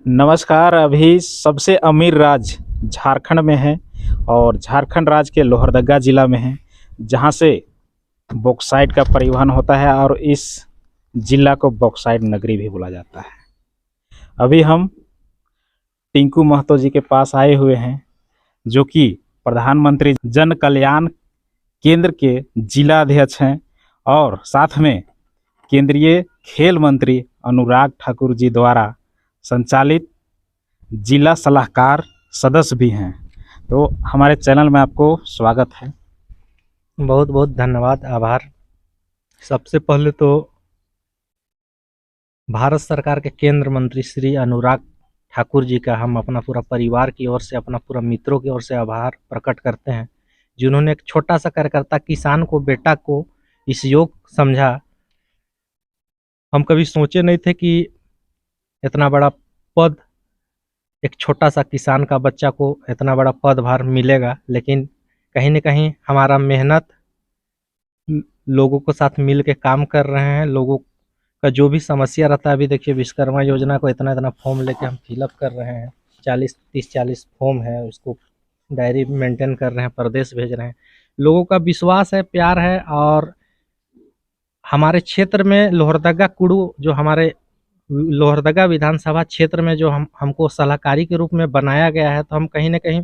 नमस्कार। अभी सबसे अमीर राज्य झारखंड में है और झारखंड राज्य के लोहरदगा ज़िला में है, जहां से बॉक्साइट का परिवहन होता है और इस ज़िला को बॉक्साइट नगरी भी बोला जाता है। अभी हम टिंकू महतो जी के पास आए हुए हैं, जो कि प्रधानमंत्री जन कल्याण केंद्र के जिला अध्यक्ष हैं और साथ में केंद्रीय खेल मंत्री अनुराग ठाकुर जी द्वारा संचालित जिला सलाहकार सदस्य भी हैं। तो हमारे चैनल में आपको स्वागत है। बहुत बहुत धन्यवाद, आभार। सबसे पहले तो भारत सरकार के केंद्र मंत्री श्री अनुराग ठाकुर जी का हम अपना पूरा परिवार की ओर से, अपना पूरा मित्रों की ओर से आभार प्रकट करते हैं, जिन्होंने एक छोटा सा कार्यकर्ता किसान को, बेटा को इस योग समझा। हम कभी सोचे नहीं थे कि इतना बड़ा पद, एक छोटा सा किसान का बच्चा को इतना बड़ा पदभार मिलेगा, लेकिन कहीं न कहीं हमारा मेहनत लोगों के साथ मिल के काम कर रहे हैं। लोगों का जो भी समस्या रहता है, अभी देखिए विश्वकर्मा योजना को इतना फॉर्म लेके हम फिलअप कर रहे हैं। 30-40 फॉर्म है, उसको डायरी मेंटेन कर रहे हैं, प्रदेश भेज रहे हैं। लोगों का विश्वास है, प्यार है। और हमारे क्षेत्र में लोहरदगा कुड़ू, जो हमारे लोहरदगा विधानसभा क्षेत्र में जो हमको सलाहकारी के रूप में बनाया गया है, तो हम कहीं ना कहीं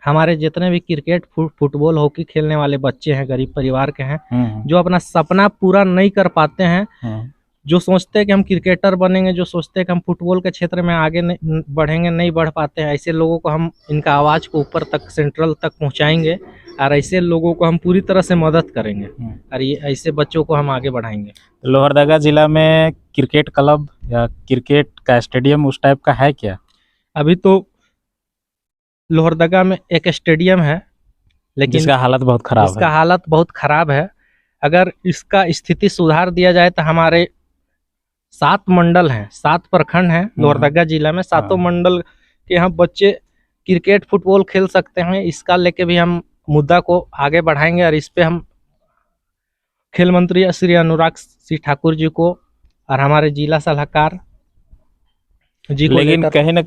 हमारे जितने भी क्रिकेट, फुटबॉल, हॉकी खेलने वाले बच्चे हैं, गरीब परिवार के हैं, जो अपना सपना पूरा नहीं कर पाते हैं, जो सोचते हैं कि हम क्रिकेटर बनेंगे, जो सोचते हैं कि हम फुटबॉल के क्षेत्र में आगे नहीं बढ़ेंगे, नहीं बढ़ पाते हैं, ऐसे लोगों को हम इनका आवाज़ को ऊपर तक, सेंट्रल तक पहुंचाएंगे और ऐसे लोगों को हम पूरी तरह से मदद करेंगे और ये ऐसे बच्चों को हम आगे बढ़ाएंगे। लोहरदगा ज़िला में क्रिकेट क्लब या क्रिकेट का स्टेडियम उस टाइप का है क्या? अभी तो लोहरदगा में एक स्टेडियम है, लेकिन इसका हालत बहुत खराब है। अगर इसका स्थिति सुधार दिया जाए तो हमारे 7 मंडल हैं, 7 प्रखंड हैं लोहरदगा जिला में, 7 मंडल के यहाँ बच्चे क्रिकेट, फुटबॉल खेल सकते हैं। इसका लेके भी हम मुद्दा को आगे बढ़ाएंगे और इस पे हम खेल मंत्री श्री अनुराग सिंह ठाकुर जी को और हमारे जिला सलाहकार जी को, लेकिन कहीं ना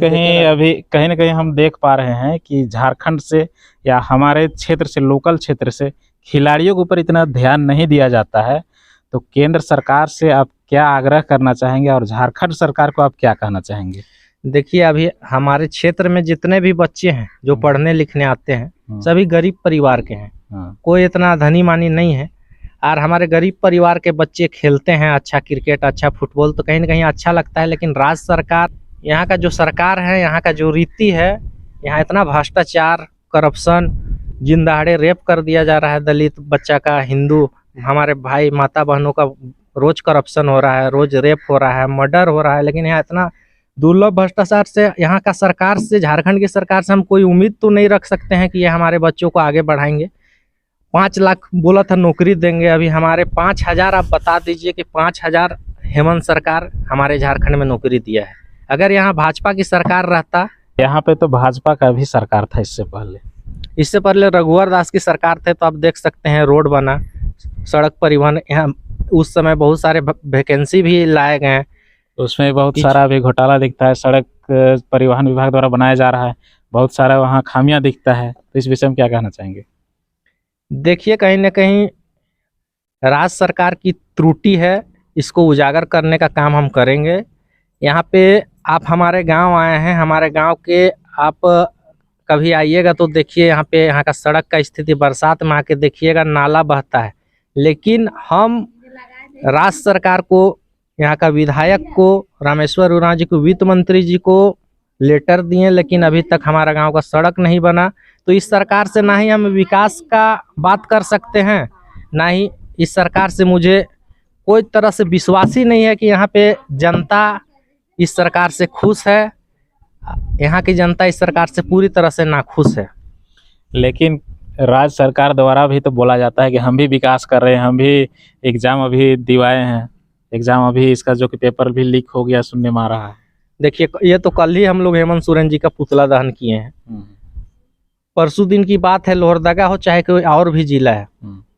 कहीं हम देख पा रहे हैं कि झारखंड से या हमारे क्षेत्र से, लोकल क्षेत्र से खिलाड़ियों के ऊपर इतना ध्यान नहीं दिया जाता है। तो केंद्र सरकार से आप क्या आग्रह करना चाहेंगे और झारखंड सरकार को आप क्या कहना चाहेंगे? देखिए, अभी हमारे क्षेत्र में जितने भी बच्चे हैं जो पढ़ने लिखने आते हैं, सभी गरीब परिवार के हैं। कोई इतना धनी मानी नहीं है। और हमारे गरीब परिवार के बच्चे खेलते हैं अच्छा क्रिकेट, अच्छा फुटबॉल, तो कहीं ना कहीं अच्छा लगता है। लेकिन राज्य सरकार, यहाँ का जो सरकार है, यहाँ का जो रीति है, यहाँ इतना भ्रष्टाचार, करप्शन, जिन दहाड़े रेप कर दिया जा रहा है दलित बच्चा का, हिंदू हमारे भाई माता बहनों का रोज करप्शन हो रहा है, रोज रेप हो रहा है, मर्डर हो रहा है। लेकिन यहाँ इतना दुर्लभ भ्रष्टाचार से, यहाँ का सरकार से, झारखंड की सरकार से हम कोई उम्मीद तो नहीं रख सकते हैं कि ये हमारे बच्चों को आगे बढ़ाएंगे। 5 लाख बोला था नौकरी देंगे, अभी हमारे 5000, आप बता दीजिए कि 5000 हेमंत सरकार हमारे झारखंड में नौकरी दिया है। अगर यहाँ भाजपा की सरकार रहता, यहाँ पे तो भाजपा का भी सरकार था इससे पहले रघुवर दास की सरकार थे, तो आप देख सकते हैं रोड बना, सड़क परिवहन, यहाँ उस समय बहुत सारे वैकेंसी भी लाए गए हैं, उसमें बहुत सारा भी घोटाला दिखता है। सड़क परिवहन विभाग द्वारा बनाया जा रहा है, बहुत सारा वहाँ खामियां दिखता है। तो इस विषय में क्या कहना चाहेंगे? देखिए, कहीं ना कहीं राज्य सरकार की त्रुटि है, इसको उजागर करने का काम हम करेंगे। यहाँ पे आप हमारे गांव आए हैं, हमारे गांव के आप कभी आइएगा तो देखिए, यहाँ पे, यहाँ का सड़क का स्थिति, बरसात में आके देखिएगा, नाला बहता है। लेकिन हम राज्य सरकार को, यहाँ का विधायक को, रामेश्वर उरांव जी को, वित्त मंत्री जी को लेटर दिए, लेकिन अभी तक हमारा गांव का सड़क नहीं बना। तो इस सरकार से ना ही हम विकास का बात कर सकते हैं, ना ही इस सरकार से मुझे कोई तरह से विश्वास ही नहीं है कि यहाँ पे जनता इस सरकार से खुश है। यहाँ की जनता इस सरकार से पूरी तरह से नाखुश है। लेकिन राज्य सरकार द्वारा भी तो बोला जाता है कि हम भी विकास कर रहे हैं, हम भी एग्जाम अभी दिवाए हैं, एग्जाम अभी इसका जो कि पेपर भी लीक हो गया सुनने में आ रहा है। देखिए, ये तो कल ही हम लोग हेमंत सोरेन जी का पुतला दहन किए हैं। परसों दिन की बात है, लोहरदगा हो चाहे कोई और भी जिला है,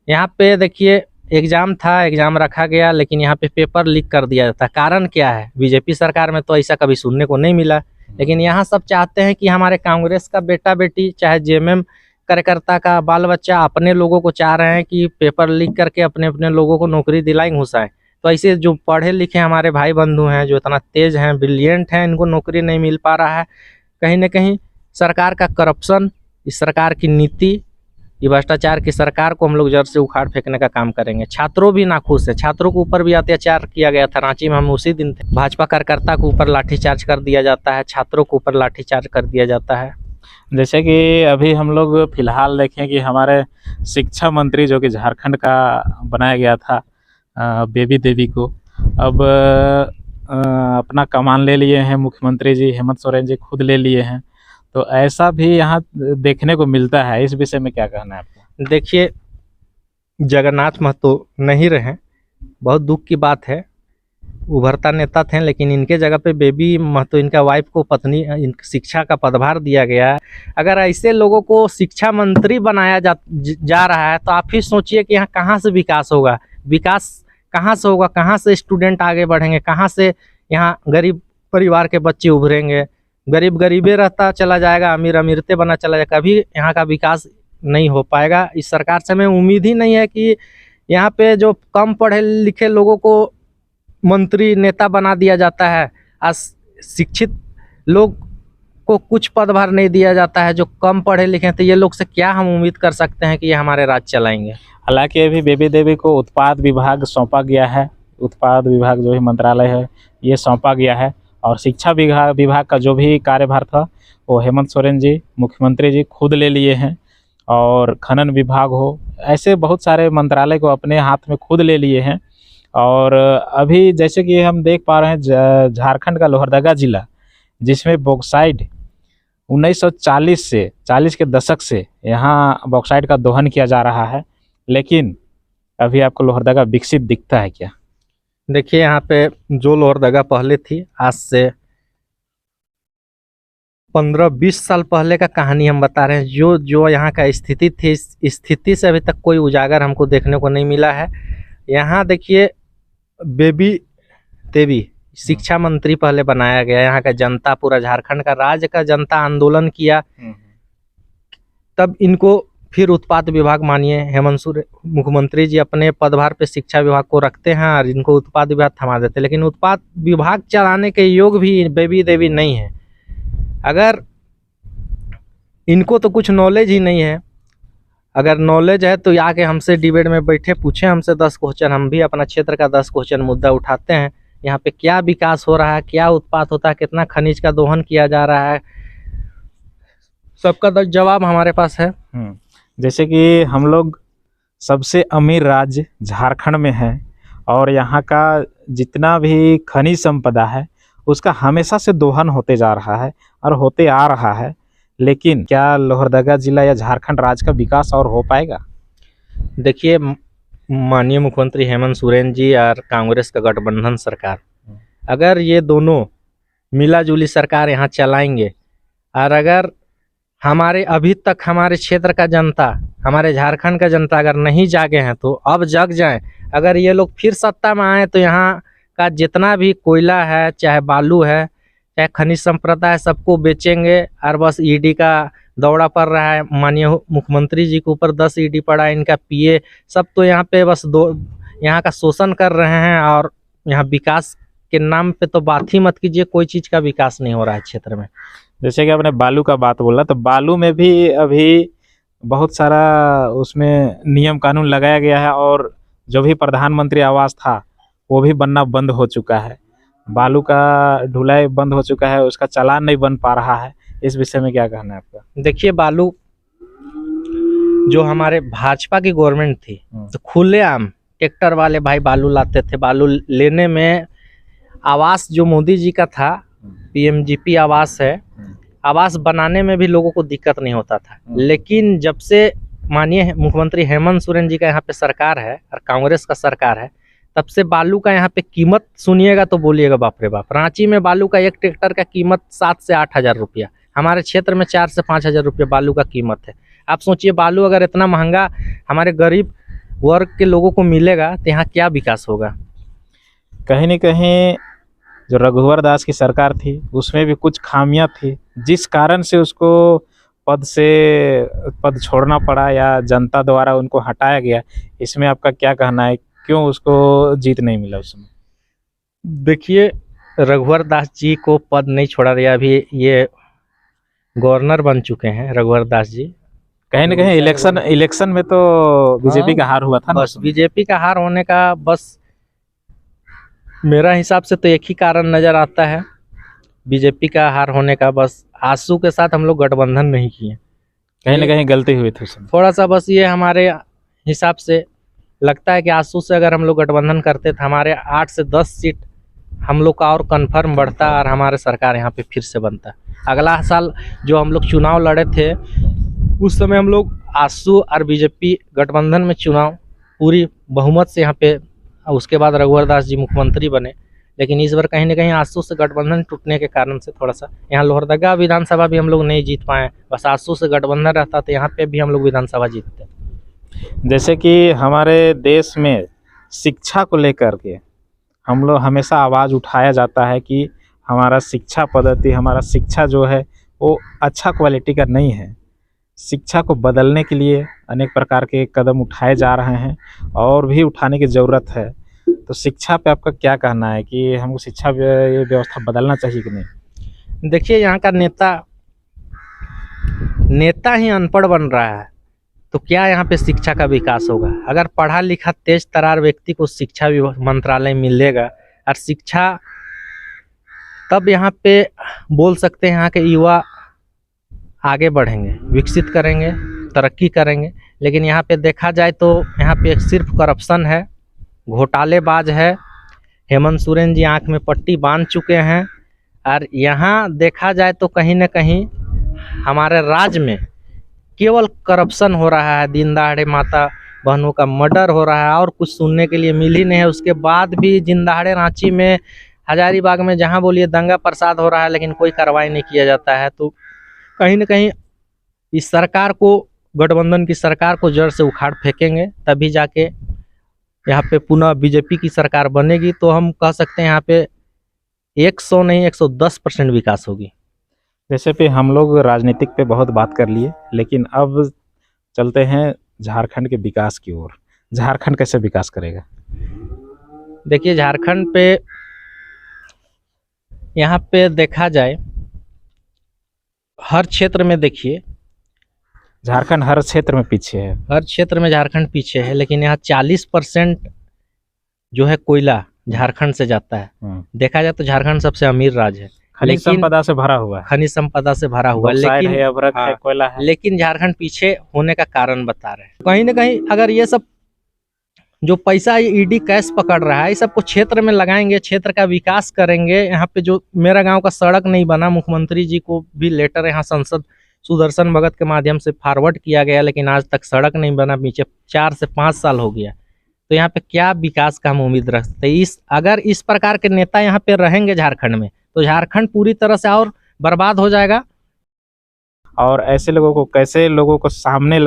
यहाँ पे देखिए एग्ज़ाम था, एग्ज़ाम रखा गया, लेकिन यहाँ पे पेपर लीक कर दिया जाता है। कारण क्या है? बीजेपी सरकार में तो ऐसा कभी सुनने को नहीं मिला, लेकिन यहाँ सब चाहते हैं कि हमारे कांग्रेस का बेटा बेटी, चाहे जेएमएम कार्यकर्ता का बाल बच्चा, अपने लोगों को चाह रहे हैं कि पेपर लीक करके अपने अपने लोगों को नौकरी दिलाएं, घुसाएं। तो ऐसे जो पढ़े लिखे हमारे भाई बंधु हैं, जो इतना तेज हैं, ब्रिलियंट हैं, इनको नौकरी नहीं मिल पा रहा है। कहीं ना कहीं सरकार का करप्शन, इस सरकार की नीति, ये भ्रष्टाचार की सरकार को हम लोग जड़ से उखाड़ फेंकने का काम करेंगे। छात्रों भी नाखुश है, छात्रों के ऊपर भी अत्याचार किया गया था। रांची में हम उसी दिन थे, भाजपा कार्यकर्ता के ऊपर लाठीचार्ज कर दिया जाता है, छात्रों के ऊपर लाठीचार्ज कर दिया जाता है। जैसे कि अभी हम लोग फिलहाल देखें कि हमारे शिक्षा मंत्री जो कि झारखंड का बनाया गया था, बेबी देवी को, अब अपना कमान ले लिए हैं मुख्यमंत्री जी हेमंत सोरेन जी, खुद ले लिए हैं। तो ऐसा भी यहाँ देखने को मिलता है। इस विषय में क्या कहना है आपका? देखिए, जगन्नाथ महतो नहीं रहे, बहुत दुख की बात है। उभरता नेता थे, लेकिन इनके जगह पे बेबी महतो, इनका वाइफ को पत्नी शिक्षा का पदभार दिया गया है। अगर ऐसे लोगों को शिक्षा मंत्री बनाया जा रहा है, तो आप ही सोचिए कि यहाँ कहाँ से विकास होगा। विकास कहाँ से होगा? कहाँ से स्टूडेंट आगे बढ़ेंगे? कहाँ से यहाँ गरीब परिवार के बच्चे उभरेंगे? गरीब गरीबे रहता चला जाएगा, अमीर अमीरते बना चला जाएगा, कभी यहाँ का विकास नहीं हो पाएगा। इस सरकार से हमें उम्मीद ही नहीं है कि यहाँ पे जो कम पढ़े लिखे लोगों को मंत्री नेता बना दिया जाता है, आज शिक्षित लोग को कुछ पदभार नहीं दिया जाता है जो कम पढ़े लिखे हैं। तो ये लोग से क्या हम उम्मीद कर सकते हैं कि ये हमारे राज चलाएंगे? हालांकि अभी बेबी देवी को उत्पाद विभाग सौंपा गया है, उत्पाद विभाग जो भी मंत्रालय है ये सौंपा गया है, और शिक्षा विभाग का जो भी कार्यभार था वो हेमंत सोरेन जी मुख्यमंत्री जी खुद ले लिए हैं। और खनन विभाग हो, ऐसे बहुत सारे मंत्रालय को अपने हाथ में खुद ले लिए हैं। और अभी जैसे कि हम देख पा रहे हैं झारखंड का लोहरदगा जिला, जिसमें बॉक्साइट 1940 से 40 के दशक से यहाँ बॉक्साइट का दोहन किया जा रहा है, लेकिन अभी आपको लोहरदगा विकसित दिखता है क्या? देखिए, यहाँ पे जो लोहरदगा पहले थी, आज से 15-20 साल पहले का कहानी हम बता रहे हैं। जो यहाँ का स्थिति थी, इस स्थिति से अभी तक कोई उजागर हमको देखने को नहीं मिला है। यहाँ देखिए, बेबी देवी शिक्षा मंत्री पहले बनाया गया। यहाँ का जनता, पूरा झारखंड का राज्य का जनता आंदोलन किया, तब इनको फिर उत्पाद विभाग, मानिए हेमंत मुख्यमंत्री जी अपने पदभार पे शिक्षा विभाग को रखते हैं और इनको उत्पाद विभाग थमा देते हैं। लेकिन उत्पाद विभाग चलाने के योग भी बेबी देवी नहीं है। अगर इनको तो कुछ नॉलेज ही नहीं है, अगर नॉलेज है तो आके हमसे डिबेट में बैठे, पूछे हमसे 10 क्वेश्चन, हम भी अपना क्षेत्र का 10 क्वेश्चन मुद्दा उठाते हैं। यहाँ पे क्या विकास हो रहा है, क्या उत्पाद होता है, कितना खनिज का दोहन किया जा रहा है, सबका जवाब हमारे पास है। जैसे कि हम लोग सबसे अमीर राज्य झारखंड में है, और यहाँ का जितना भी खनिज संपदा है उसका हमेशा से दोहन होते जा रहा है और होते आ रहा है। लेकिन क्या लोहरदगा जिला या झारखंड राज्य का विकास और हो पाएगा? देखिए, माननीय मुख्यमंत्री हेमंत सोरेन जी और कांग्रेस का गठबंधन सरकार, अगर ये दोनों मिलाजुली सरकार यहाँ चलाएंगे, और अगर हमारे अभी तक हमारे क्षेत्र का जनता, हमारे झारखंड का जनता अगर नहीं जागे हैं तो अब जग जाएं। अगर ये लोग फिर सत्ता में आए तो यहाँ का जितना भी कोयला है, चाहे बालू है, चाहे खनिज संपदा है, सबको बेचेंगे। और बस ईडी का दौड़ा पड़ रहा है, माननीय मुख्यमंत्री जी के ऊपर 10 ईडी पड़ा है, इनका पीए सब तो यहाँ पे बस यहाँ का शोषण कर रहे हैं। और यहाँ विकास के नाम पे तो बात ही मत कीजिए, कोई चीज़ का विकास नहीं हो रहा है क्षेत्र में। जैसे कि आपने बालू का बात बोला, तो बालू में भी अभी बहुत सारा उसमें नियम कानून लगाया गया है, और जो भी प्रधानमंत्री आवास था वो भी बनना बंद हो चुका है। बालू का ढुलाई बंद हो चुका है, उसका चालान नहीं बन पा रहा है। इस विषय में क्या कहना है आपका? देखिए, बालू जो हमारे भाजपा की गवर्नमेंट थी, तो खुलेआम ट्रैक्टर वाले भाई बालू लाते थे। बालू लेने में आवास जो मोदी जी का था, पीएमजीपी आवास है, आवास बनाने में भी लोगों को दिक्कत नहीं होता था। लेकिन जब से माननीय मुख्यमंत्री हेमंत सोरेन जी का यहाँ पे सरकार है और कांग्रेस का सरकार है, तब से बालू का यहाँ पे कीमत सुनिएगा तो बोलिएगा बाप रे बाप। रांची में बालू का एक ट्रैक्टर का कीमत 7 से 8 हज़ार रुपया, हमारे क्षेत्र में 4 से 5 हज़ार रुपये बालू का कीमत है। आप सोचिए, बालू अगर इतना महंगा हमारे गरीब वर्ग के लोगों को मिलेगा तो यहाँ क्या विकास होगा। कहीं न कहीं जो रघुवर दास की सरकार थी उसमें भी कुछ खामियां थी, जिस कारण से उसको पद छोड़ना पड़ा या जनता द्वारा उनको हटाया गया। इसमें आपका क्या कहना है, क्यों उसको जीत नहीं मिला उस समय? देखिए, रघुवर दास जी को पद नहीं छोड़ा गया, अभी ये गवर्नर बन चुके हैं रघुवर दास जी। कहीं न कहीं इलेक्शन में तो बीजेपी का हार हुआ था ना। बस बीजेपी का हार होने का बस मेरा हिसाब से तो एक ही कारण नज़र आता है, बीजेपी का हार होने का। बस आसू के साथ हम लोग गठबंधन नहीं किए, कहीं न कहीं गलती हुई थी उसमें। थोड़ा सा बस ये हमारे हिसाब से लगता है कि आसू से अगर हम लोग गठबंधन करते तो हमारे 8 से 10 सीट हम लोग का और कन्फर्म बढ़ता और हमारे सरकार यहाँ पे फिर से बनता। अगला साल जो हम लोग चुनाव लड़े थे उस समय हम लोग आसू और बीजेपी गठबंधन में चुनाव पूरी बहुमत से यहाँ पे, उसके बाद रघुवर दास जी मुख्यमंत्री बने। लेकिन इस बार कहीं ना कहीं आसू से गठबंधन टूटने के कारण से थोड़ा सा यहाँ लोहरदगा विधानसभा भी हम लोग नहीं जीत पाए। बस आसू से गठबंधन रहता तो यहाँ पे भी हम लोग विधानसभा जीतते। जैसे कि हमारे देश में शिक्षा को लेकर के हम लोग हमेशा आवाज़ उठाया जाता है कि हमारा शिक्षा पद्धति, हमारा शिक्षा जो है वो अच्छा क्वालिटी का नहीं है। शिक्षा को बदलने के लिए अनेक प्रकार के कदम उठाए जा रहे हैं और भी उठाने की ज़रूरत है। तो शिक्षा पे आपका क्या कहना है कि हमको शिक्षा ये व्यवस्था बदलना चाहिए कि नहीं? देखिए, यहाँ का नेता ही अनपढ़ बन रहा है तो क्या यहाँ पे शिक्षा का विकास होगा। अगर पढ़ा लिखा तेज तरार व्यक्ति को शिक्षा मंत्रालय मिलेगा और शिक्षा, तब यहाँ पे बोल सकते हैं यहाँ के युवा आगे बढ़ेंगे, विकसित करेंगे, तरक्की करेंगे। लेकिन यहाँ पे देखा जाए तो यहाँ पे सिर्फ करप्शन है, घोटालेबाज है। हेमंत सोरेन जी आंख में पट्टी बांध चुके हैं। और यहाँ देखा जाए तो कहीं ना कहीं हमारे राज्य में केवल करप्शन हो रहा है, दिन दहाड़े माता बहनों का मर्डर हो रहा है और कुछ सुनने के लिए मिल ही नहीं है। उसके बाद भी दिन दहाड़े रांची में, हजारीबाग में, जहाँ बोलिए दंगा प्रसाद हो रहा है लेकिन कोई कार्रवाई नहीं किया जाता है। तो कहीं ना कहीं इस सरकार को, गठबंधन की सरकार को जड़ से उखाड़ फेंकेंगे, तभी जाके यहाँ पे पुनः बीजेपी की सरकार बनेगी। तो हम कह सकते हैं यहाँ पे 100 नहीं 110% विकास होगी। जैसे कि हम लोग राजनीतिक पे बहुत बात कर लिए, लेकिन अब चलते हैं झारखंड के विकास की ओर। झारखंड कैसे विकास करेगा? देखिए, झारखंड पे यहाँ पे देखा जाए हर क्षेत्र में, देखिए झारखंड हर क्षेत्र में पीछे है। हर क्षेत्र में झारखंड पीछे है, लेकिन यहाँ 40% जो है कोयला झारखंड से जाता है। देखा जाए तो झारखंड सबसे अमीर राज्य है, खनिज संपदा से भरा हुआ है। खनिज संपदा से भरा हुआ, लेकिन है, अभ्रक है, कोयला है। लेकिन झारखंड पीछे होने का कारण बता रहे हैं। कहीं ना कहीं अगर ये सब जो पैसा ईडी कैश पकड़ रहा है, इस सबको क्षेत्र में लगाएंगे, क्षेत्र का विकास करेंगे। यहाँ पे जो मेरा गांव का सड़क नहीं बना, मुख्यमंत्री जी को भी लेटर यहाँ सांसद सुदर्शन भगत के माध्यम से फॉरवर्ड किया गया, लेकिन आज तक सड़क नहीं बना, पीछे 4 से 5 साल हो गया। तो यहाँ पे क्या विकास का हम उम्मीद रखते हैं? अगर इस प्रकार के नेता यहाँ पे रहेंगे झारखंड में तो झारखंड पूरी तरह से और बर्बाद हो जाएगा। और ऐसे लोगों को कैसे लोगों के सामने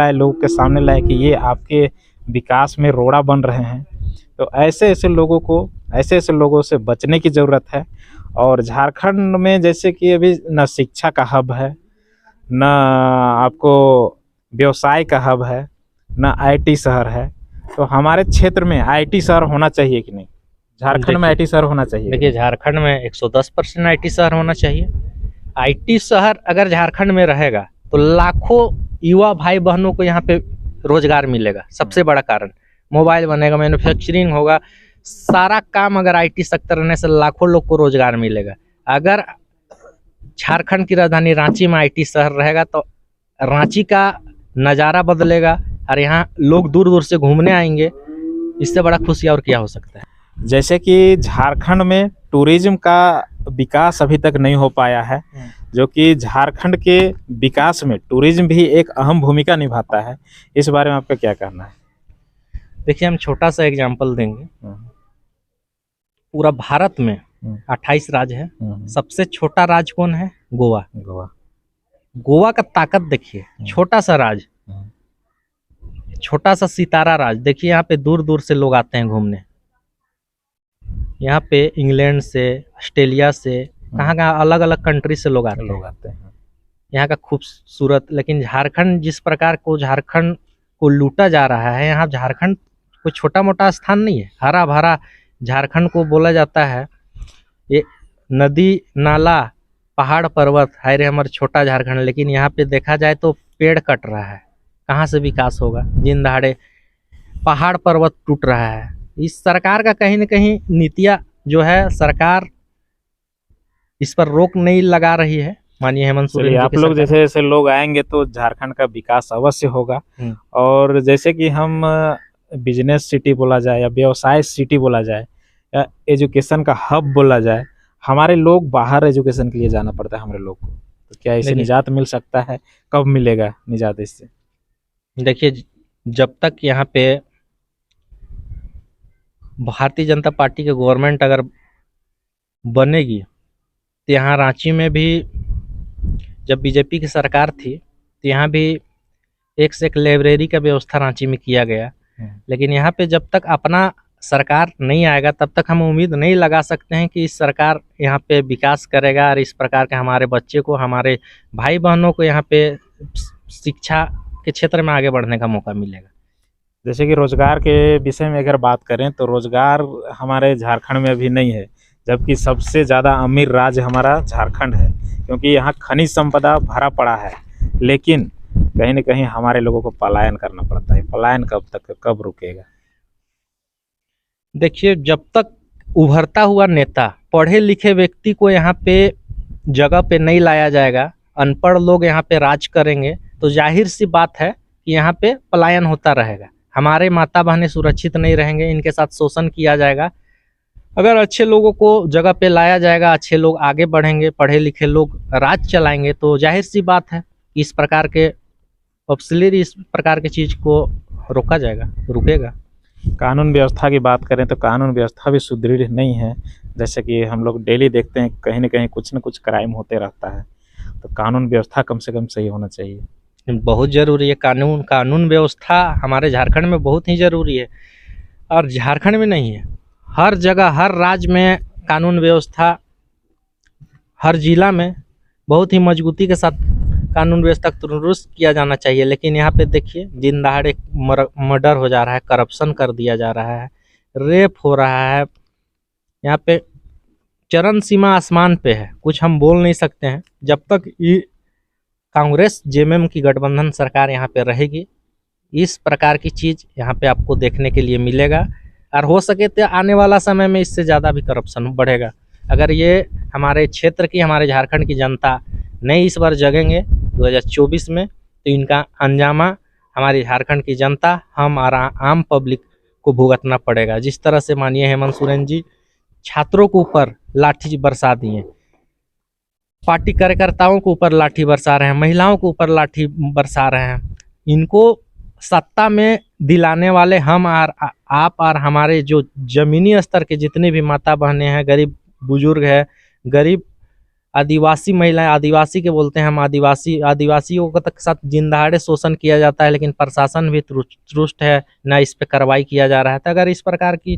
लाए कि ये आपके विकास में रोड़ा बन रहे हैं। तो ऐसे लोगों से बचने की ज़रूरत है। और झारखंड में जैसे कि अभी न शिक्षा का हब है, न आपको व्यवसाय का हब है, न आईटी शहर है। तो हमारे क्षेत्र में आईटी शहर होना चाहिए कि नहीं? झारखंड में आईटी शहर होना चाहिए। देखिए, झारखंड में 110% आईटी शहर होना चाहिए। आईटी शहर अगर झारखंड में रहेगा तो लाखों युवा भाई बहनों को यहाँ पे रोजगार मिलेगा। सबसे बड़ा कारण, मोबाइल बनेगा, मैन्युफैक्चरिंग होगा, सारा काम अगर आईटी सेक्टर रहने से लाखों लोग को रोजगार मिलेगा। अगर झारखंड की राजधानी रांची में आईटी शहर रहेगा तो रांची का नज़ारा बदलेगा और यहाँ लोग दूर दूर से घूमने आएंगे। इससे बड़ा खुशी और क्या हो सकता है? जैसे कि झारखंड में टूरिज्म का विकास अभी तक नहीं हो पाया है, जो कि झारखंड के विकास में टूरिज्म भी एक अहम भूमिका निभाता है। इस बारे में आपका क्या कहना है? देखिए, हम छोटा सा एग्जांपल देंगे। पूरा भारत में 28 राज्य है, सबसे छोटा राज्य कौन है? गोवा। गोवा का ताकत देखिए, छोटा सा राज्य, छोटा सा सितारा राज्य। देखिए यहाँ पे दूर दूर से लोग आते हैं घूमने, यहाँ पे इंग्लैंड से, ऑस्ट्रेलिया से, कहाँ कहाँ अलग अलग कंट्री से लोग आते हैं। यहाँ का खूबसूरत, लेकिन झारखंड जिस प्रकार को झारखंड को लूटा जा रहा है, यहाँ झारखंड कोई छोटा मोटा स्थान नहीं है। हरा भरा झारखंड को बोला जाता है। ये नदी नाला पहाड़ पर्वत, हाय रे हमारा छोटा झारखंड, लेकिन यहाँ पे देखा जाए तो पेड़ कट रहा है, कहाँ से विकास होगा? दिन दहाड़े पहाड़ पर्वत टूट रहा है। इस सरकार का कहीं न कहीं नीतियाँ जो है, सरकार इस पर रोक नहीं लगा रही है। माननीय हेमंत सोरेन, आप लोग जैसे जैसे लोग आएंगे तो झारखंड का विकास अवश्य होगा। और जैसे कि हम बिजनेस सिटी बोला जाए या व्यवसाय सिटी बोला जाए या एजुकेशन का हब बोला जाए, हमारे लोग बाहर एजुकेशन के लिए जाना पड़ता है हमारे लोग को। तो क्या इससे निजात मिल सकता है? कब मिलेगा निजात इससे? देखिए, जब तक यहाँ पे भारतीय जनता पार्टी की गवर्नमेंट अगर बनेगी, तो यहाँ रांची में भी जब बीजेपी की सरकार थी तो यहाँ भी एक से एक लाइब्रेरी का व्यवस्था रांची में किया गया। लेकिन यहाँ पे जब तक अपना सरकार नहीं आएगा तब तक हम उम्मीद नहीं लगा सकते हैं कि इस सरकार यहाँ पे विकास करेगा और इस प्रकार के हमारे बच्चे को, हमारे भाई बहनों को यहाँ पे शिक्षा के क्षेत्र में आगे बढ़ने का मौका मिलेगा। जैसे कि रोजगार के विषय में अगर बात करें तो रोजगार हमारे झारखंड में अभी नहीं है, जबकि सबसे ज़्यादा अमीर राज्य हमारा झारखंड है, क्योंकि यहाँ खनिज संपदा भरा पड़ा है। लेकिन कहीं न कहीं हमारे लोगों को पलायन करना पड़ता है। पलायन कब रुकेगा? देखिए, जब तक उभरता हुआ नेता, पढ़े लिखे व्यक्ति को यहाँ पे जगह पे नहीं लाया जाएगा, अनपढ़ लोग यहाँ पे राज करेंगे, तो जाहिर सी बात है कि यहाँ पे पलायन होता रहेगा। हमारे माता बहनें सुरक्षित नहीं रहेंगे, इनके साथ शोषण किया जाएगा। अगर अच्छे लोगों को जगह पे लाया जाएगा, अच्छे लोग आगे बढ़ेंगे, पढ़े लिखे लोग राज चलाएंगे, तो जाहिर सी बात है इस प्रकार के ऑब्सोल्युटली इस प्रकार की चीज़ को रोका जाएगा, रुकेगा। कानून व्यवस्था की बात करें तो कानून व्यवस्था भी सुदृढ़ नहीं है। जैसे कि हम लोग डेली देखते हैं कहीं न कहीं कुछ न कुछ क्राइम होते रहता है, तो कानून व्यवस्था कम से कम सही होना चाहिए। बहुत ज़रूरी है कानून व्यवस्था हमारे झारखंड में बहुत ही ज़रूरी है। और झारखंड में नहीं है, हर जगह, हर राज्य में कानून व्यवस्था, हर जिला में बहुत ही मजबूती के साथ कानून व्यवस्था दुरुस्त किया जाना चाहिए। लेकिन यहाँ पे देखिए, दिन दहाड़े मर्डर हो जा रहा है, करप्शन कर दिया जा रहा है, रेप हो रहा है। यहाँ पे चरम सीमा आसमान पे है, कुछ हम बोल नहीं सकते हैं। जब तक ये कांग्रेस जेएमएम की गठबंधन सरकार यहाँ पे रहेगी, इस प्रकार की चीज़ यहाँ पे आपको देखने के लिए मिलेगा। और हो सके तो आने वाला समय में इससे ज़्यादा भी करप्शन बढ़ेगा। अगर ये हमारे क्षेत्र की, हमारे झारखंड की जनता नहीं इस बार जगेंगे 2024 में, तो इनका अंजामा हमारी झारखंड की जनता, हम और आम पब्लिक को भुगतना पड़ेगा। जिस तरह से माननीय हेमंत सोरेन जी छात्रों के ऊपर लाठी बरसा दिए, पार्टी कार्यकर्ताओं के ऊपर लाठी बरसा रहे हैं, महिलाओं के ऊपर लाठी बरसा रहे हैं, इनको सत्ता में दिलाने वाले हम और आप और हमारे जो जमीनी स्तर के जितने भी माता बहनें हैं, गरीब बुजुर्ग है, गरीब आदिवासी महिलाएं, आदिवासी के बोलते हैं हम, आदिवासियों के तक साथ दिन दहाड़े शोषण किया जाता है, लेकिन प्रशासन भी तुष्ट है, ना इस पे कार्रवाई किया जा रहा है। तो अगर इस प्रकार की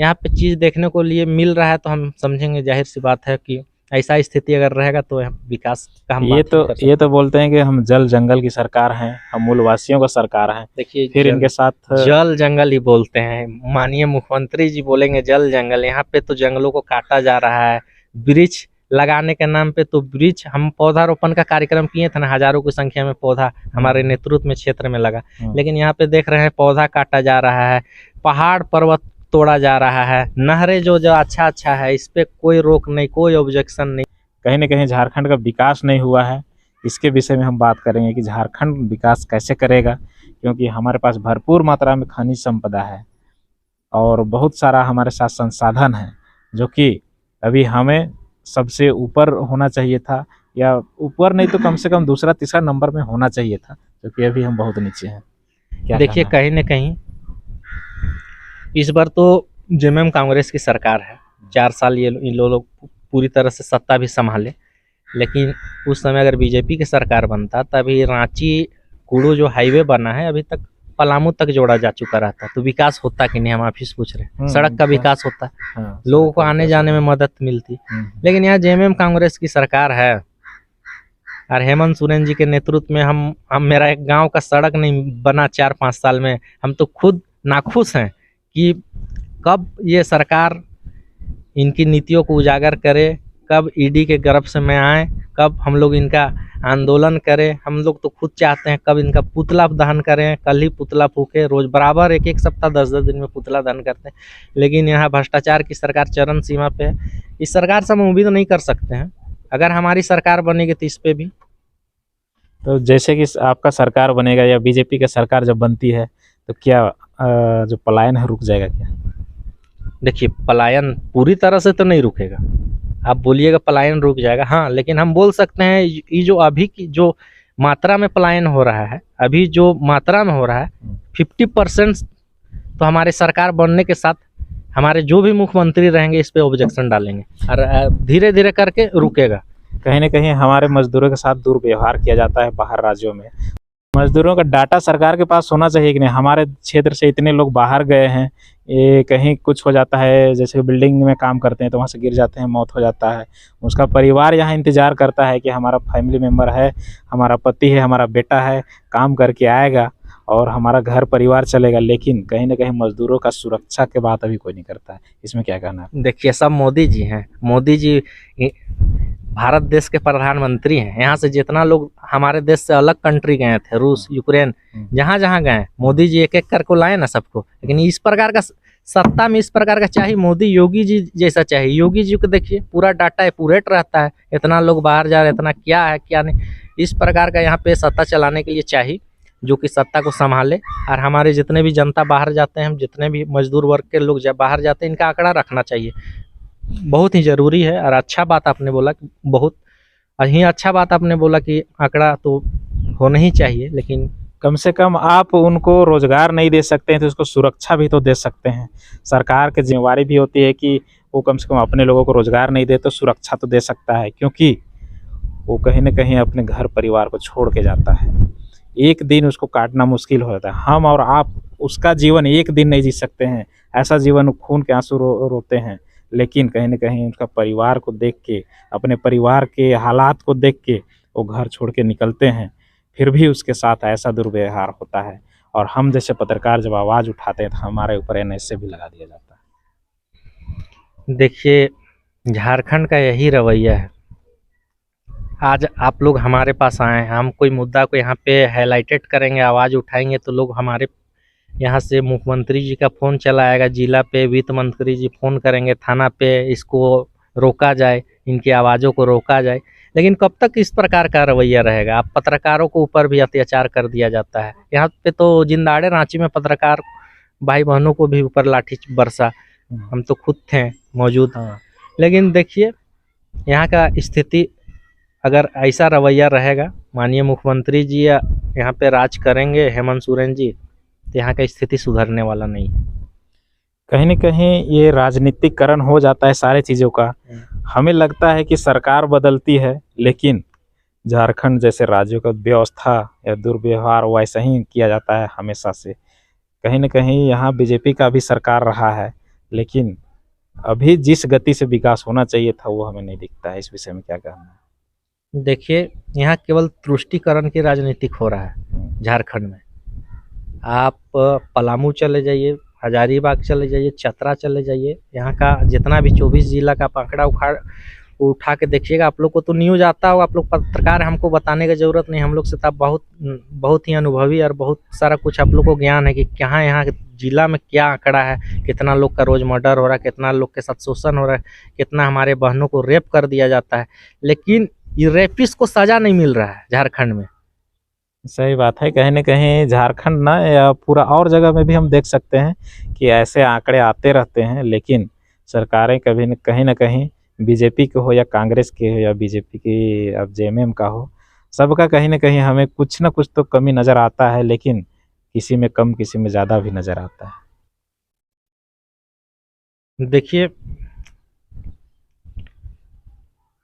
यहाँ पे चीज़ देखने को लिए मिल रहा है तो हम समझेंगे, जाहिर सी बात है कि ऐसा स्थिति अगर रहेगा तो विकास का हम ये तो बोलते हैं कि हम जल जंगल की सरकार हैं, हम मूलवासियों का सरकार हैं। देखिए, फिर इनके साथ जल जंगल ही बोलते हैं। माननीय मुख्यमंत्री जी बोलेंगे जल जंगल, यहाँ पे तो जंगलों को काटा जा रहा है। वृक्ष लगाने के नाम पे तो वृक्ष, हम पौधारोपण का कार्यक्रम किए थे ना, हजारों की संख्या में पौधा हमारे नेतृत्व में क्षेत्र में लगा, लेकिन यहाँ पे देख रहे हैं पौधा काटा जा रहा है, पहाड़ पर्वत तोड़ा जा रहा है, नहरें जो अच्छा है, इस पे कोई रोक नहीं, कोई ऑब्जेक्शन नहीं। कहीं न कहीं झारखंड का विकास नहीं हुआ है। इसके विषय में हम बात करेंगे कि झारखंड विकास कैसे करेगा, क्योंकि हमारे पास भरपूर मात्रा में खनिज संपदा है और बहुत सारा हमारे साथ संसाधन है, जो कि अभी हमें सबसे ऊपर होना चाहिए था, या ऊपर नहीं तो कम से कम दूसरा तीसरा नंबर में होना चाहिए था, क्योंकि अभी हम बहुत नीचे हैं। देखिए, कहीं न कहीं इस बार तो जेएमएम कांग्रेस की सरकार है, 4 साल ये इन लोग पूरी तरह से सत्ता भी संभाले, लेकिन उस समय अगर बीजेपी की सरकार बनता तभी रांची कुड़ू जो हाईवे बना है अभी तक पलामू तक जोड़ा जा चुका रहता है, तो विकास होता कि नहीं, हम आप ही से पूछ रहे हैं। सड़क का विकास होता है, हाँ, लोगों को आने जाने में मदद मिलती। लेकिन यहाँ जेएमएम कांग्रेस की सरकार है और हेमंत सोरेन जी के नेतृत्व में हम मेरा एक गांव का सड़क नहीं बना 4-5 साल में। हम तो खुद नाखुश हैं कि कब ये सरकार इनकी नीतियों को उजागर करे, कब ईडी के गर्भ से में आए, कब हम लोग इनका आंदोलन करें। हम लोग तो खुद चाहते हैं कब इनका पुतला दहन करें। कल ही पुतला फूके, रोज बराबर एक सप्ताह 10 दिन में पुतला दहन करते हैं। लेकिन यहाँ भ्रष्टाचार की सरकार चरम सीमा पे है। इस सरकार से हम उम्मीद नहीं कर सकते हैं। अगर हमारी सरकार बनेगी तो इस पे भी। तो जैसे कि आपका सरकार बनेगा या बीजेपी की सरकार जब बनती है तो क्या जो पलायन है रुक जाएगा क्या? देखिए, पलायन पूरी तरह से तो नहीं रुकेगा। आप बोलिएगा पलायन रुक जाएगा, हाँ, लेकिन हम बोल सकते हैं ये जो अभी की जो मात्रा में पलायन हो रहा है, अभी जो मात्रा में हो रहा है 50% तो हमारे सरकार बनने के साथ हमारे जो भी मुख्यमंत्री रहेंगे इस पे ऑब्जेक्शन डालेंगे और धीरे धीरे करके रुकेगा। कहीं ना कहीं हमारे मजदूरों के साथ दुर्व्यवहार किया जाता है बाहर राज्यों में। मजदूरों का डाटा सरकार के पास होना चाहिए कि नहीं? हमारे क्षेत्र से इतने लोग बाहर गए हैं, ये कहीं कुछ हो जाता है, जैसे बिल्डिंग में काम करते हैं तो वहाँ से गिर जाते हैं, मौत हो जाता है, उसका परिवार यहाँ इंतज़ार करता है कि हमारा फैमिली मेम्बर है, हमारा पति है, हमारा बेटा है, काम करके आएगा और हमारा घर परिवार चलेगा। लेकिन कहीं ना कहीं मजदूरों का सुरक्षा के बात अभी कोई नहीं करता है। इसमें क्या कहना है? देखिए, सब मोदी जी हैं। मोदी जी भारत देश के प्रधानमंत्री हैं। यहाँ से जितना लोग हमारे देश से अलग कंट्री गए थे, रूस, यूक्रेन, जहाँ जहाँ गए, मोदी जी एक एक करके लाए ना सबको। लेकिन इस प्रकार का सत्ता में इस प्रकार का चाहिए मोदी, योगी जी जैसा चाहिए। योगी जी को देखिए, पूरा डाटा एक्यूरेट रहता है, इतना लोग बाहर जा रहे, इतना क्या है क्या नहीं। इस प्रकार का यहाँ पे सत्ता चलाने के लिए चाहिए जो कि सत्ता को संभाले। और हमारे जितने भी जनता बाहर जाते हैं, जितने भी मजदूर वर्ग के लोग जब बाहर जाते हैं, इनका आंकड़ा रखना चाहिए, बहुत ही ज़रूरी है। और अच्छा बात आपने बोला, बहुत ही अच्छा बात आपने बोला कि आंकड़ा तो होना ही चाहिए। लेकिन कम से कम आप उनको रोजगार नहीं दे सकते हैं तो उसको सुरक्षा भी तो दे सकते हैं। सरकार की जिम्मेवारी भी होती है कि वो कम से कम अपने लोगों को रोजगार नहीं दे तो सुरक्षा तो दे सकता है, क्योंकि वो कहीं ना कहीं अपने घर परिवार को छोड़ के जाता है। एक दिन उसको काटना मुश्किल हो जाता है। हम और आप उसका जीवन एक दिन नहीं जी सकते हैं, ऐसा जीवन खून के आंसू रोते हैं। लेकिन कहीं ना कहीं उसका परिवार को देख के, अपने परिवार के हालात को देख के वो घर छोड़ के निकलते हैं, फिर भी उसके साथ ऐसा दुर्व्यवहार होता है। और हम जैसे पत्रकार जब आवाज़ उठाते हैं तो हमारे ऊपर एनएसए भी लगा दिया जाता है। देखिए, झारखंड का यही रवैया है। आज आप लोग हमारे पास आए हैं, हम कोई मुद्दा को यहाँ पे हाईलाइटेड करेंगे, आवाज़ उठाएंगे, तो लोग हमारे यहाँ से मुख्यमंत्री जी का फ़ोन चला आएगा, जिला पे वित्त मंत्री जी फ़ोन करेंगे, थाना पे इसको रोका जाए, इनकी आवाज़ों को रोका जाए। लेकिन कब तक इस प्रकार का रवैया रहेगा? आप पत्रकारों को ऊपर भी अत्याचार कर दिया जाता है। यहाँ पे तो जिंदाड़े रांची में पत्रकार भाई बहनों को भी ऊपर लाठी बरसा, हम तो खुद थे मौजूद। लेकिन देखिए, यहाँ का स्थिति अगर ऐसा रवैया रहेगा, माननीय मुख्यमंत्री जी यहाँ पे राज करेंगे, हेमंत सोरेन जी, तो यहाँ का स्थिति सुधरने वाला नहीं है। कहीं न कहीं ये राजनीतिकरण हो जाता है सारी चीज़ों का। हमें लगता है कि सरकार बदलती है, लेकिन झारखंड जैसे राज्यों का व्यवस्था या दुर्व्यवहार वैसा ही किया जाता है हमेशा से। कहीं न कहीं यहाँ बीजेपी का भी सरकार रहा है, लेकिन अभी जिस गति से विकास होना चाहिए था वो हमें नहीं दिखता है। इस विषय में क्या कहना है? देखिए, यहाँ केवल तुष्टीकरण की राजनीतिक हो रहा है झारखंड में। आप पलामू चले जाइए, हजारीबाग चले जाइए, चतरा चले जाइए, यहाँ का जितना भी 24 जिला का आंकड़ा उठा के देखिएगा। आप लोग को तो न्यूज़ आता हो, आप लोग पत्रकार, हमको बताने की ज़रूरत नहीं। हम लोग से तब बहुत ही अनुभवी और बहुत सारा कुछ आप लोग को ज्ञान है कि कहाँ यहाँ जिला में क्या आंकड़ा है, कितना लोग का रोज़ मर्डर हो रहा है, कितना लोग के साथ शोषण हो रहा है, कितना हमारे बहनों को रेप कर दिया जाता है। लेकिन ये रेपिस्ट को सज़ा नहीं मिल रहा है झारखंड में। सही बात है। कहीं न कहीं झारखंड ना या पूरा और जगह में भी हम देख सकते हैं कि ऐसे आंकड़े आते रहते हैं, लेकिन सरकारें कभी न कहीं बीजेपी की हो या कांग्रेस की हो या बीजेपी की अब जेएमएम का हो, सबका कहीं न कहीं हमें कुछ न कुछ तो कमी नज़र आता है, लेकिन किसी में कम किसी में ज़्यादा भी नज़र आता है। देखिए,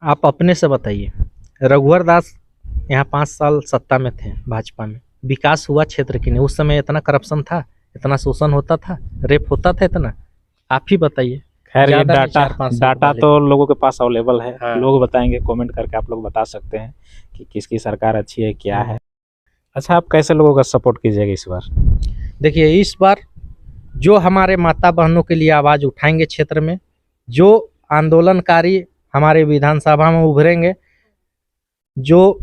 आप अपने से बताइए, रघुवर दास यहाँ 5 साल सत्ता में थे भाजपा में, विकास हुआ क्षेत्र की नहीं। उस समय इतना करप्शन था, इतना शोषण होता था, रेप होता था इतना, आप ही बताइए। खैर ये ज़्यादा नहीं, डाटा 4-5 साल डाटा पहले। तो लोगों के पास अवेलेबल है, हाँ। लोग बताएंगे, कमेंट करके आप लोग बता सकते हैं कि किसकी सरकार अच्छी है, क्या है। अच्छा, आप कैसे लोगों का सपोर्ट कीजिएगा इस बार? देखिए, इस बार जो हमारे माता बहनों के लिए आवाज़ उठाएंगे क्षेत्र में, जो आंदोलनकारी हमारे विधानसभा में उभरेंगे, जो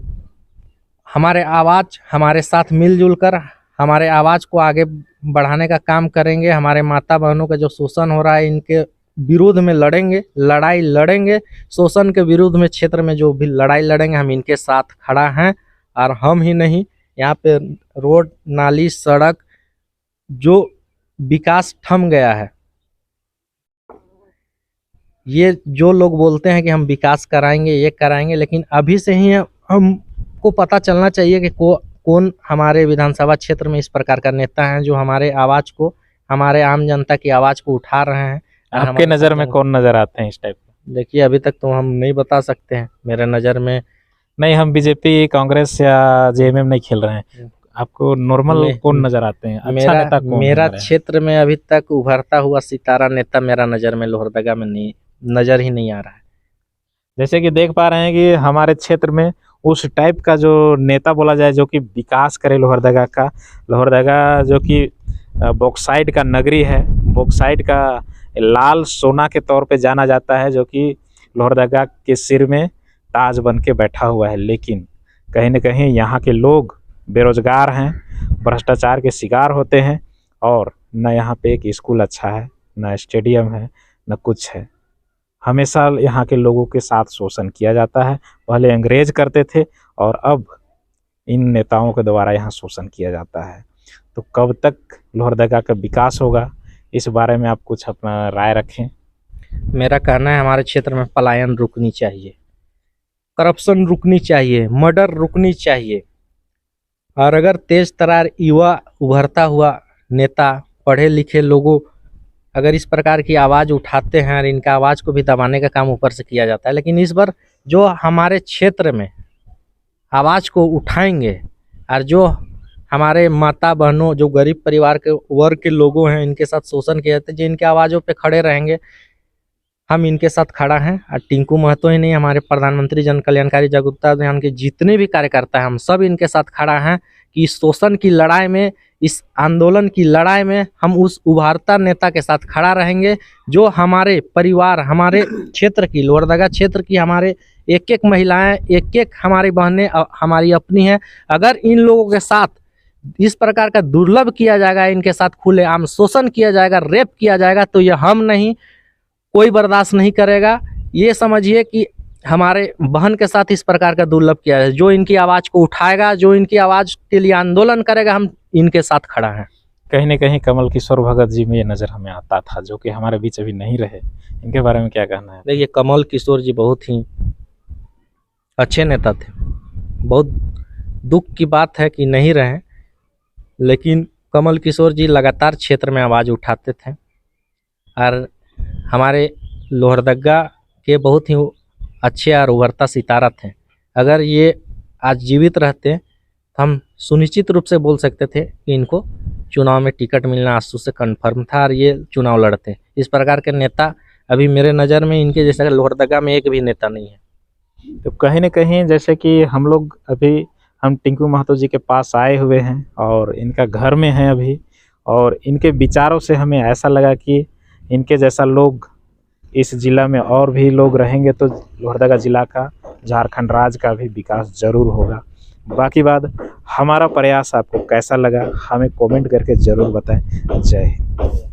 हमारे आवाज़ हमारे साथ मिलजुल कर हमारे आवाज़ को आगे बढ़ाने का काम करेंगे, हमारे माता बहनों का जो शोषण हो रहा है इनके विरोध में लड़ेंगे, लड़ाई लड़ेंगे। शोषण के विरोध में क्षेत्र में जो भी लड़ाई लड़ेंगे, हम इनके साथ खड़ा हैं। और हम ही नहीं, यहाँ पे रोड, नाली, सड़क, जो विकास थम गया है, ये जो लोग बोलते हैं कि हम विकास कराएंगे, ये कराएंगे, लेकिन अभी से ही हमको पता चलना चाहिए कि कौन हमारे विधानसभा क्षेत्र में इस प्रकार का नेता है जो हमारे आवाज़ को, हमारे आम जनता की आवाज़ को उठा रहे हैं। आपके नज़र में कौन नज़र आते हैं इस टाइप के? देखिए, अभी तक तो हम नहीं बता सकते हैं। मेरे नज़र में नहीं, हम बीजेपी, कांग्रेस या जेएमएम नहीं खेल रहे हैं। आपको नॉर्मल कौन नज़र आते हैं? अच्छा नेता कौन मेरा है? क्षेत्र में अभी तक उभरता हुआ सितारा नेता मेरा नज़र में लोहरदगा में नहीं, नज़र ही नहीं आ रहा है। जैसे कि देख पा रहे हैं कि हमारे क्षेत्र में उस टाइप का जो नेता बोला जाए जो कि विकास करे लोहरदगा का, लोहरदगा जो कि बॉक्साइट का नगरी है, बॉक्साइट का लाल सोना के तौर पे जाना जाता है, जो कि लोहरदगा के सिर में ताज बन के बैठा हुआ है। लेकिन कहीं न कहीं यहाँ के लोग बेरोजगार हैं, भ्रष्टाचार के शिकार होते हैं, और न यहाँ पे एक स्कूल अच्छा है, न स्टेडियम है, न कुछ है। हमेशा यहाँ के लोगों के साथ शोषण किया जाता है। पहले अंग्रेज करते थे और अब इन नेताओं के द्वारा यहाँ शोषण किया जाता है। तो कब तक लोहरदगा का विकास होगा, इस बारे में आप कुछ अपना राय रखें। मेरा कहना है, हमारे क्षेत्र में पलायन रुकनी चाहिए, करप्शन रुकनी चाहिए, मर्डर रुकनी चाहिए। और अगर तेज तरार युवा उभरता हुआ नेता, पढ़े लिखे लोगों अगर इस प्रकार की आवाज़ उठाते हैं और इनका आवाज़ को भी दबाने का काम ऊपर से किया जाता है, लेकिन इस बार जो हमारे क्षेत्र में आवाज़ को उठाएंगे और जो हमारे माता बहनों, जो गरीब परिवार के वर्ग के लोगों हैं, इनके साथ शोषण किया जाता है, जो इनके आवाज़ों पे खड़े रहेंगे, हम इनके साथ खड़ा हैं। और टिंकू महतो ही नहीं, हमारे प्रधानमंत्री जन कल्याणकारी जागरूकता अभियान के जितने भी कार्यकर्ता हैं, हम सब इनके साथ खड़ा हैं कि इस शोषण की लड़ाई में, इस आंदोलन की लड़ाई में हम उस उभारता नेता के साथ खड़ा रहेंगे जो हमारे परिवार, हमारे क्षेत्र की, लोहरदगा क्षेत्र की हमारे एक एक महिलाएं, एक एक हमारी बहनें हमारी अपनी हैं। अगर इन लोगों के साथ इस प्रकार का दुर्लभ किया जाएगा, इनके साथ खुलेआम शोषण किया जाएगा, रेप किया जाएगा, तो ये हम नहीं, कोई बर्दाश्त नहीं करेगा। ये समझिए कि हमारे बहन के साथ इस प्रकार का दुर्लभ किया है। जो इनकी आवाज़ को उठाएगा, जो इनकी आवाज़ के लिए आंदोलन करेगा, हम इनके साथ खड़ा हैं। कहीं न कहीं कमल किशोर भगत जी में ये नज़र हमें आता था, जो कि हमारे बीच अभी नहीं रहे। इनके बारे में क्या कहना है? देखिए, कमल किशोर जी बहुत ही अच्छे नेता थे। बहुत दुख की बात है कि नहीं रहे, लेकिन कमल किशोर जी लगातार क्षेत्र में आवाज़ उठाते थे और हमारे लोहरदगा के बहुत ही अच्छे और उभरता सितारा थे। अगर ये आज जीवित रहते तो हम सुनिश्चित रूप से बोल सकते थे कि इनको चुनाव में टिकट मिलना आजसू से कन्फर्म था और ये चुनाव लड़ते। इस प्रकार के नेता अभी मेरे नज़र में इनके जैसा लोहरदगा में एक भी नेता नहीं है। तो कहीं न कहीं जैसे कि हम टिंकू महतो जी के पास आए हुए हैं और इनका घर में हैं अभी, और इनके विचारों से हमें ऐसा लगा कि इनके जैसा लोग इस ज़िला में और भी लोग रहेंगे तो लोहरदगा ज़िला का, झारखंड राज्य का भी विकास ज़रूर होगा। बाकी बात, हमारा प्रयास आपको कैसा लगा हमें कमेंट करके ज़रूर बताएं। जय हिंद।